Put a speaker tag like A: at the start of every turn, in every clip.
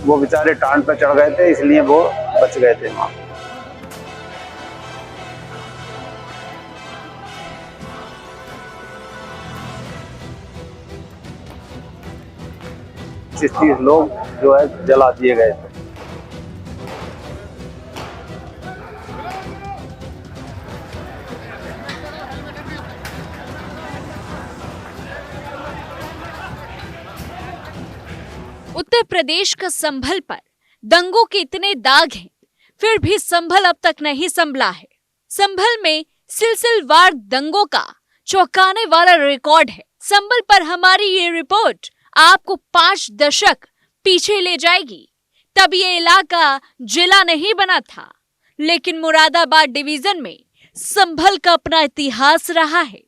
A: वो बेचारे टांड पे चढ़ गए थे, इसलिए वो बच गए थे वहाँ। 30 लोग जो है जला दिए गए थे।
B: उत्तर प्रदेश का संभल पर दंगों के इतने दाग हैं, फिर भी संभल अब तक नहीं संभला है। संभल में सिलसिलेवार दंगों का चौंकाने वाला रिकॉर्ड है। संभल पर हमारी ये रिपोर्ट आपको 5 दशक पीछे ले जाएगी। तब ये इलाका जिला नहीं बना था, लेकिन मुरादाबाद डिवीजन में संभल का अपना इतिहास रहा है।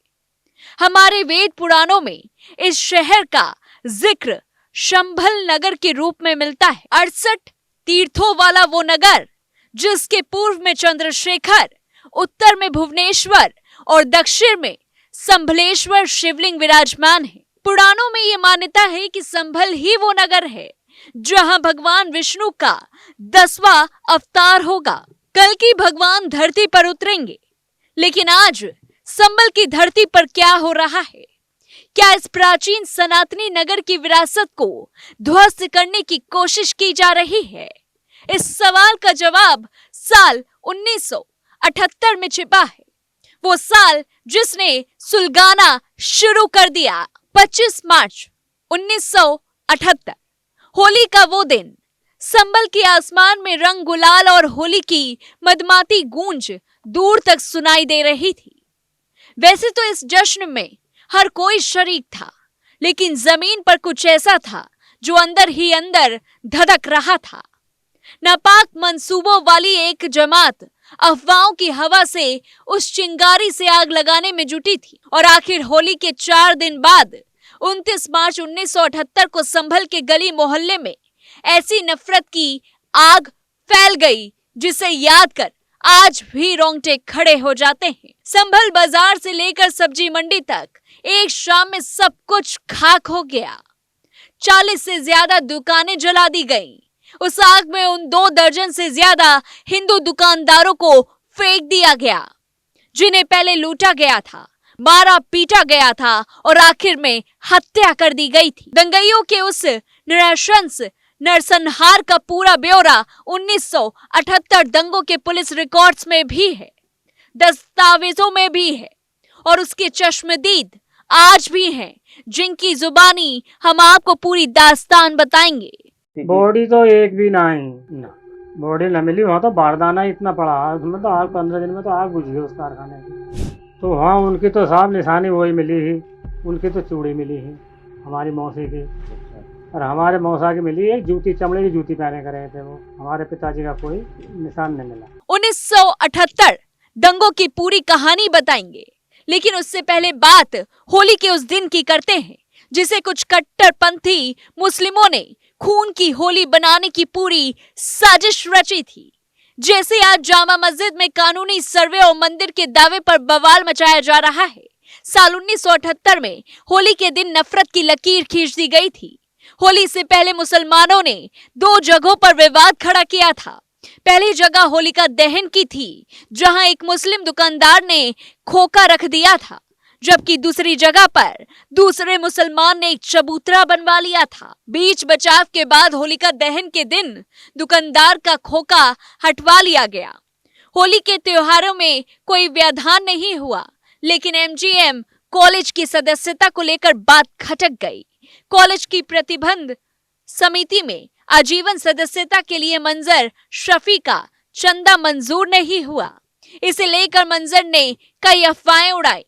B: हमारे वेद पुराणों में इस शहर का जिक्र शंभल नगर के रूप में मिलता है। 68 तीर्थों वाला वो नगर, जिसके पूर्व में चंद्रशेखर, उत्तर में भुवनेश्वर और दक्षिण में संभलेश्वर शिवलिंग विराजमान है। पुराणों में ये मान्यता है कि संभल ही वो नगर है जहां भगवान विष्णु का 10वां अवतार होगा। कल की भगवान धरती पर उतरेंगे, लेकिन आज संभल की धरती पर क्या हो रहा है? क्या इस प्राचीन सनातनी नगर की विरासत को ध्वस्त करने की कोशिश की जा रही है? इस सवाल का जवाब साल 1978 में छिपा है। वो साल जिसने सुलगाना शुरू कर दिया। 25 मार्च 1978, होली का वो दिन। संभल के आसमान में रंग गुलाल और होली की मदमाती गूंज दूर तक सुनाई दे रही थी। वैसे तो इस जश्न में हर कोई शरीक था, लेकिन जमीन पर कुछ ऐसा था जो अंदर ही अंदर धधक रहा था। नापाक मंसूबों वाली एक जमात अफवाहों की हवा से उस चिंगारी से आग लगाने में जुटी थी। और आखिर होली के 4 दिन बाद 29 मार्च 1978 को संभल के गली मोहल्ले में ऐसी नफरत की आग फैल गई जिसे याद कर आज भी रोंगटे खड़े हो जाते हैं। संभल बाजार से लेकर सब्जी मंडी तक एक शाम में सब कुछ खाक हो गया। 40 से ज्यादा दुकानें जला दी गईं। उस आग में उन 2 दर्जन से ज्यादा हिंदू दुकानदारों को फेंक दिया गया, जिन्हें पहले लूटा गया था, मारा पीटा गया था और आखिर में हत्या कर दी गई थी। दंगइयों के उस नृशंस नरसंहार का पूरा ब्यौरा 1978 दंगों के पुलिस रिकॉर्ड्स में भी है, दस्तावेजों में भी है और उसके चश्मदीद आज भी हैं, जिनकी जुबानी हम आपको पूरी दास्तान बताएंगे।
C: बॉडी तो एक भी नहीं ना, बॉडी न मिली। वहाँ तो बारदाना इतना पड़ा, उसमें तो आग 15 दिन में तो आग बुझ गई उस कारखाने की। तो हाँ, उनकी तो साफ निशानी वही मिली ही, उनकी तो चूड़ी मिली ही हमारी मौसी की, और हमारे मौसा की मिली एक जूती, चमड़े की जूती पहने कर रहे थे वो। हमारे पिताजी का कोई निशान नहीं मिला।
B: 1978 दंगों की पूरी कहानी बताएंगे, लेकिन उससे पहले बात होली के उस दिन की करते हैं जिसे कुछ कट्टरपंथी मुस्लिमों ने खून की होली बनाने की पूरी साजिश रची थी। जैसे आज जामा मस्जिद में कानूनी सर्वे और मंदिर के दावे पर बवाल मचाया जा रहा है, साल 1978 में होली के दिन नफरत की लकीर खींच दी गई थी। होली से पहले मुसलमानों ने 2 जगहों पर विवाद खड़ा किया था। पहली जगह होलिका दहन की थी, जहां एक मुस्लिम दुकानदार ने खोखा रख दिया था, जबकि दूसरी जगह पर दूसरे मुसलमान ने एक चबूतरा बनवा लिया था। बीच बचाव के बाद होलिका दहन के दिन दुकानदार का खोखा हटवा लिया गया। होली के त्योहारों में कोई व्यवधान नहीं हुआ, लेकिन एमजीएम कॉलेज की सदस्यता को लेकर बात खटक गई। कॉलेज की प्रतिबंध समिति में आजीवन सदस्यता के लिए मंजर शफी का चंदा मंजूर नहीं हुआ। इसे लेकर मंजर ने कई अफवाहें उड़ाई।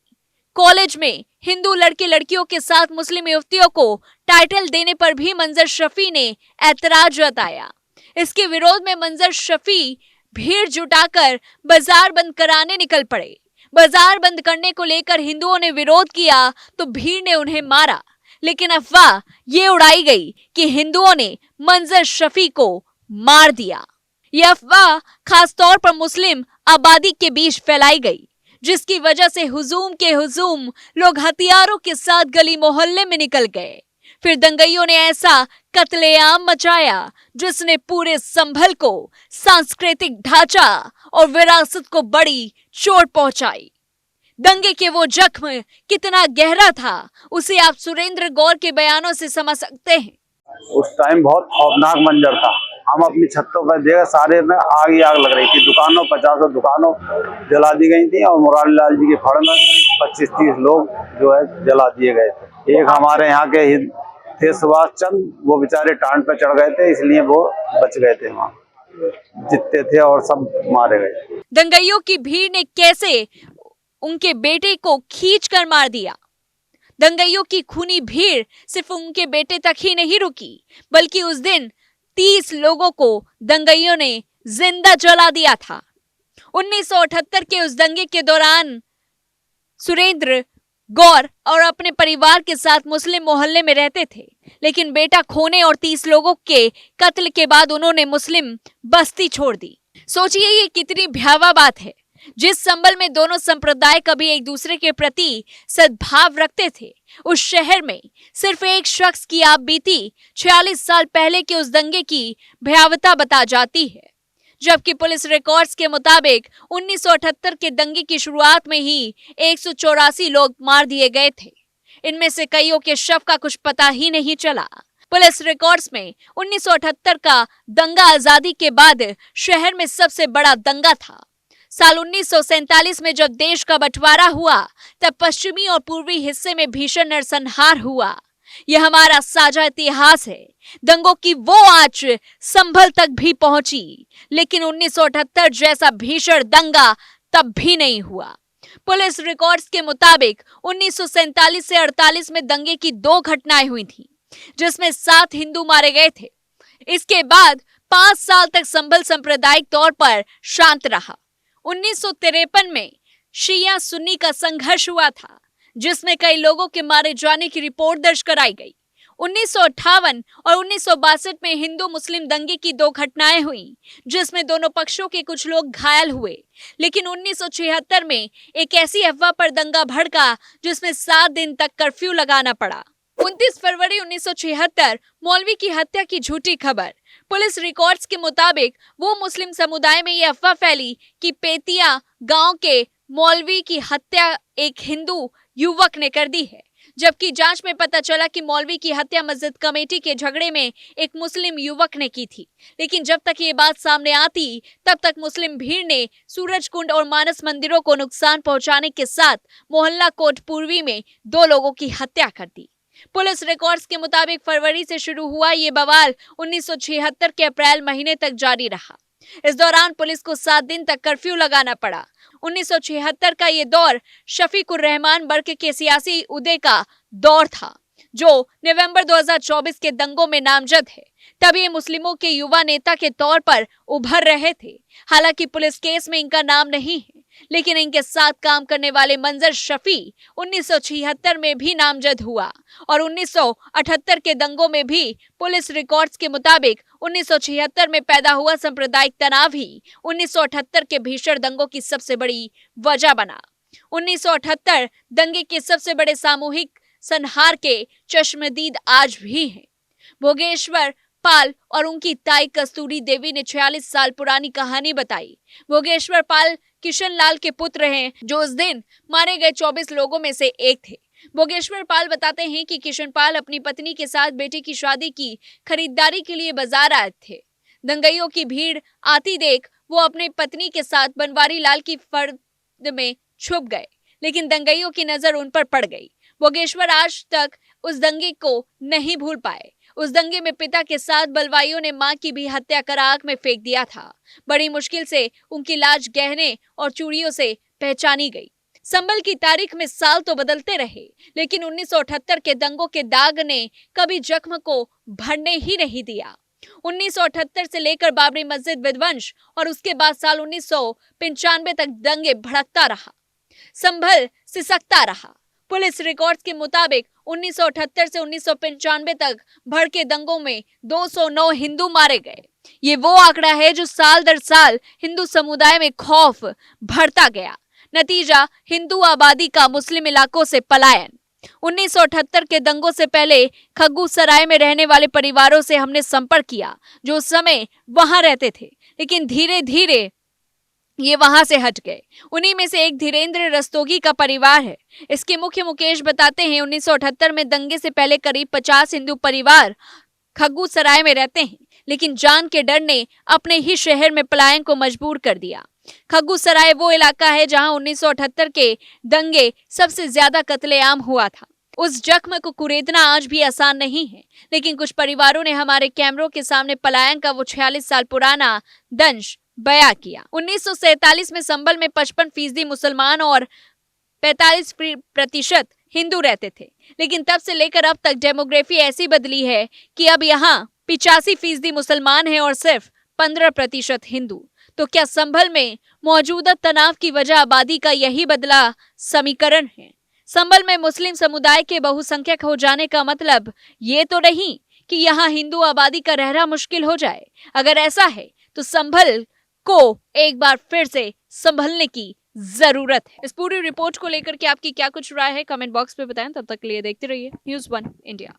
B: कॉलेज में हिंदू लड़के लड़कियों के साथ मुस्लिम युवतियों को टाइटल देने पर भी मंजर शफी ने ऐतराज जताया। इसके विरोध में मंजर शफी भीड़ जुटाकर बाजार बंद कराने निकल पड़े। बाजार बंद करने को लेकर हिंदुओं ने विरोध किया तो भीड़ ने उन्हें मारा, लेकिन अफवाह ये उड़ाई गई कि हिंदुओं ने मंजर शफी को मार दिया। यह अफवाह खासतौर पर मुस्लिम आबादी के बीच फैलाई गई, जिसकी वजह से हुजूम के हुजूम लोग हथियारों के साथ गली मोहल्ले में निकल गए। फिर दंगइयों ने ऐसा कत्लेआम मचाया जिसने पूरे संभल को सांस्कृतिक ढांचा और विरासत को बड़ी चोट पहुंचाई। दंगे के वो जख्म कितना गहरा था उसे आप सुरेंद्र गौर के बयानों से समझ सकते हैं।
A: उस टाइम बहुत खौफनाक मंजर था। हम अपनी छतों पर देखा, सारे में आग ही आग लग रही थी। दुकानों 50 दुकानों जला दी गई थी और मुरारी लाल जी के फड़ में 25-30 लोग जो है जला दिए गए थे। एक हमारे यहाँ के ही थे सुभाष चंद, वो बेचारे टांड पे चढ़ गए थे, इसलिए वो बच गए थे। वहाँ जितने थे और सब मारे गए।
B: दंगइयों की भीड़ ने कैसे उनके बेटे को खींच कर मार दिया। दंगइयों की खूनी भीड़ सिर्फ उनके बेटे तक ही नहीं रुकी, बल्कि उस दिन 30 लोगों को दंगइयों ने जिंदा जला दिया था। 1978 के उस दंगे के दौरान सुरेंद्र गौर और अपने परिवार के साथ मुस्लिम मोहल्ले में रहते थे, लेकिन बेटा खोने और 30 लोगों के कत्ल के बाद उन्होंने मुस्लिम बस्ती छोड़ दी। सोचिए ये कितनी भयावह बात है। जिस संभल में दोनों संप्रदाय कभी एक दूसरे के प्रति सद्भाव रखते थे, उस शहर में सिर्फ एक शख्स की आप बीती 46 साल पहले के उस दंगे की भयावहता बता जाती है। जबकि पुलिस रिकॉर्ड्स के मुताबिक 1978 के दंगे की शुरुआत में ही 184 लोग मार दिए गए थे। इनमें से कईयों के शव का कुछ पता ही नहीं चला। पुलिस रिकॉर्ड्स में 1978 का दंगा आजादी के बाद शहर में सबसे बड़ा दंगा था। साल 1947 में जब देश का बंटवारा हुआ, तब पश्चिमी और पूर्वी हिस्से में भीषण नरसंहार हुआ। यह हमारा साझा इतिहास है। दंगों की वो आंच संभल तक भी पहुंची, लेकिन 1978 जैसा भीषण दंगा तब भी नहीं हुआ। पुलिस रिकॉर्ड्स के मुताबिक 1947 से 48 में दंगे की 2 घटनाएं हुई थी, जिसमें 7 हिंदू मारे गए थे। इसके बाद 5 साल तक संभल सांप्रदायिक तौर पर शांत रहा। 1953 में शिया सुन्नी का संघर्ष हुआ था, जिसमें कई लोगों के मारे जाने की रिपोर्ट दर्ज कराई गई। 1958 और 1962 में हिंदू मुस्लिम दंगे की 2 घटनाएं हुई, जिसमें दोनों पक्षों के कुछ लोग घायल हुए। लेकिन 1976 में एक ऐसी अफवाह पर दंगा भड़का जिसमें 7 दिन तक कर्फ्यू लगाना पड़ा। 29 फरवरी 1976 मौलवी की हत्या की झूठी खबर। पुलिस रिकॉर्ड्स के मुताबिक वो मुस्लिम समुदाय में ये अफवाह फैली कि पेतिया गांव के मौलवी की हत्या एक हिंदू युवक ने कर दी है, जबकि जांच में पता चला कि मौलवी की हत्या मस्जिद कमेटी के झगड़े में एक मुस्लिम युवक ने की थी। लेकिन जब तक ये बात सामने आती, तब तक मुस्लिम भीड़ ने सूरजकुंड और मानस मंदिरों को नुकसान पहुंचाने के साथ मोहल्ला कोट पूर्वी में 2 लोगों की हत्या कर दी। पुलिस रिकॉर्ड्स के मुताबिक फरवरी से शुरू हुआ ये बवाल 1976 के अप्रैल महीने तक जारी रहा। इस दौरान पुलिस को 7 दिन तक कर्फ्यू लगाना पड़ा। 1976 का ये दौर शफीकुर रहमान वर्ग के सियासी उदय का दौर था, जो नवंबर 2024 के दंगों में नामजद है। तब ये मुस्लिमों के युवा नेता के तौर पर उभर रहे थे। हालांकि पुलिस केस में इनका नाम नहीं है, लेकिन इनके साथ काम करने वाले मंजर शफी 1976 में भी नामजद हुआ और 1978 के दंगों में भी पुलिस रिकॉर्ड्स के मुताबिक 1976 में पैदा हुआ सांप्रदायिक तनाव ही 1978 के भीषण दंगों की सबसे बड़ी वजह बना। 1978 दंगे के सबसे बड़े सामूहिक संहार के चश्मदीद आज भी हैं। भोगेश्वर पाल और उनकी ताई कस्तूरी देवी ने 46 साल पुरानी कहानी बताई। भोगेश्वर पाल किशन लाल के पुत्र हैं, जो उस दिन मारे गए 24 लोगों में से एक थे। भोगेश्वर पाल बताते हैं कि किशन पाल अपनी पत्नी के साथ बेटे की शादी की खरीदारी के लिए बाजार आए थे। दंगइयों की भीड़ आती देख वो अपनी पत्नी के साथ बनवारी लाल की फर्द में छुप गए, लेकिन दंगइयों की नजर उन पर पड़ गई। भोगेश्वर आज तक उस दंगे को नहीं भूल पाए। उस दंगे में पिता के साथ बलवाइयों ने मां की भी हत्या कर आग में फेंक दिया था। बड़ी मुश्किल से उनकी लाश गहने और चूड़ियों से पहचानी गई। संभल की तारीख में साल तो बदलते रहे, लेकिन 1978 के दंगों के दाग ने कभी जख्म को भरने ही नहीं दिया। 1978 से लेकर बाबरी मस्जिद विध्वंस और उसके बाद साल 1995 तक दंगे भड़कता रहा, संभल सिसकता रहा। पुलिस रिकॉर्ड्स के मुताबिक 1978 से 1995 तक भड़के दंगों में 209 हिंदू मारे गए। ये वो आंकड़ा है जो साल दर साल हिंदू समुदाय में खौफ बढ़ता गया। नतीजा हिंदू आबादी का मुस्लिम इलाकों से पलायन। 1978 के दंगों से पहले खग्गू सराय में रहने वाले परिवारों से हमने संपर्क किया जो उस समय वहां रहते थे, लेकिन धीरे धीरे ये वहां से हट गए। उन्हीं में से एक धीरेन्द्र रस्तोगी का परिवार है। इसके मुख्य मुकेश बताते हैं 1978 में दंगे से पहले करीब 50 हिंदू परिवार खग्गू सराय में रहते हैं, लेकिन जान के डर ने अपने ही शहर में पलायन को मजबूर कर दिया। खग्गू सराय वो इलाका है जहां 1978 के दंगे सबसे ज्यादा कत्लेआम हुआ था। उस जख्म को कुरेदना आज भी आसान नहीं है, लेकिन कुछ परिवारों ने हमारे कैमरों के सामने पलायन का वो 46 साल पुराना दंश बयां किया। 1947 में संभल में 55% मुसलमान और 45% हिंदू रहते थे, लेकिन तब से लेकर अब तक डेमोग्राफी ऐसी बदली है कि अब यहाँ 85% मुसलमान हैं और सिर्फ 15% हिंदू। तो क्या संभल में मौजूदा तनाव की वजह आबादी का यही बदला समीकरण है? संभल में मुस्लिम समुदाय के बहुसंख्यक हो जाने का मतलब ये तो नहीं कि यहाँ हिंदू आबादी का रहना मुश्किल हो जाए। अगर ऐसा है तो संभल को एक बार फिर से संभलने की जरूरत है। इस पूरी रिपोर्ट को लेकर के आपकी क्या कुछ राय है, कमेंट बॉक्स में बताएं। तब तक के लिए देखते रहिए News1 इंडिया।